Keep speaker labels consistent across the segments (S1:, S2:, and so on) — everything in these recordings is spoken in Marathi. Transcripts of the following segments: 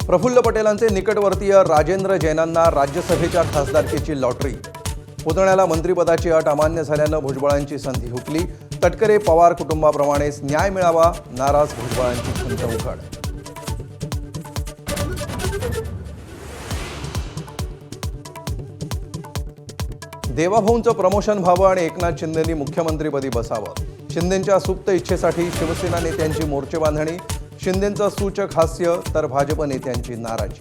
S1: प्रफुल्ल पटेलांचे निकटवर्तीय राजेंद्र जैनांना राज्यसभेच्या खासदारकीची लॉटरी। पुतण्याला मंत्रिपदाची अट अमान्य झाल्यानं भुजबळांची संधी हुकली। तटकरे पवार कुटुंबाप्रमाणेच न्याय मिळावा, नाराज भुजबळांची खंत उघड। देवाभाऊंचं प्रमोशन व्हावं आणि एकनाथ शिंदेंनी मुख्यमंत्रीपदी बसावं। शिंदेंच्या सुप्त इच्छेसाठी शिवसेना नेत्यांची मोर्चे बांधणी। शिंदेंचं सूचक हास्य तर भाजप नेत्यांची नाराजी।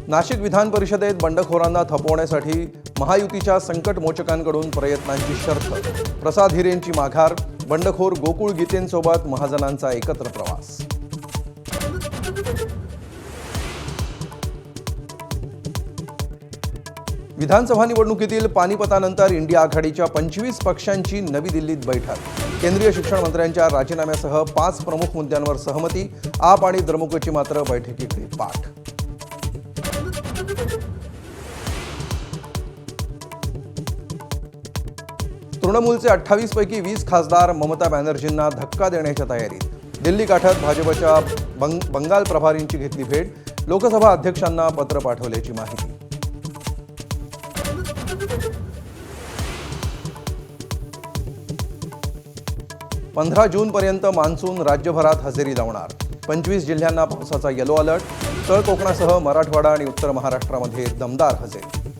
S1: नाशिक विधान परिषदेत बंडखोरांना थपवण्यासाठी महायुतीच्या संकटमोचकांकडून प्रयत्नांची शर्त। प्रसाद हिरेंची माघार। बंडखोर गोकुळ गीतेंसोबत महाजनांचा एकत्र प्रवास। विधानसभा निवडणुकीतील पानिपतानंतर इंडिया आघाडीच्या 25 पक्षांची नवी दिल्लीत बैठक। केंद्रीय शिक्षण मंत्र्यांच्या राजीनाम्यासह 5 प्रमुख मुद्द्यांवर सहमती। आप आणि द्रमुकची मात्र बैठकीकडे पाठ। तृणमूलचे 28 पैकी 20 खासदार ममता बॅनर्जींना धक्का देण्याच्या तयारीत। दिल्ली गाठत भाजपच्या बंगाल प्रभारींची घेतली भेट। लोकसभा अध्यक्षांना पत्र पाठवल्याची माहिती। 15 जूनपर्यंत मान्सून राज्यभरात हजेरी लावणार। 25 जिल्ह्यांना पावसाचा येलो अलर्ट। तळ कोकणासह मराठवाडा आणि उत्तर महाराष्ट्रामध्ये दमदार हजेरी।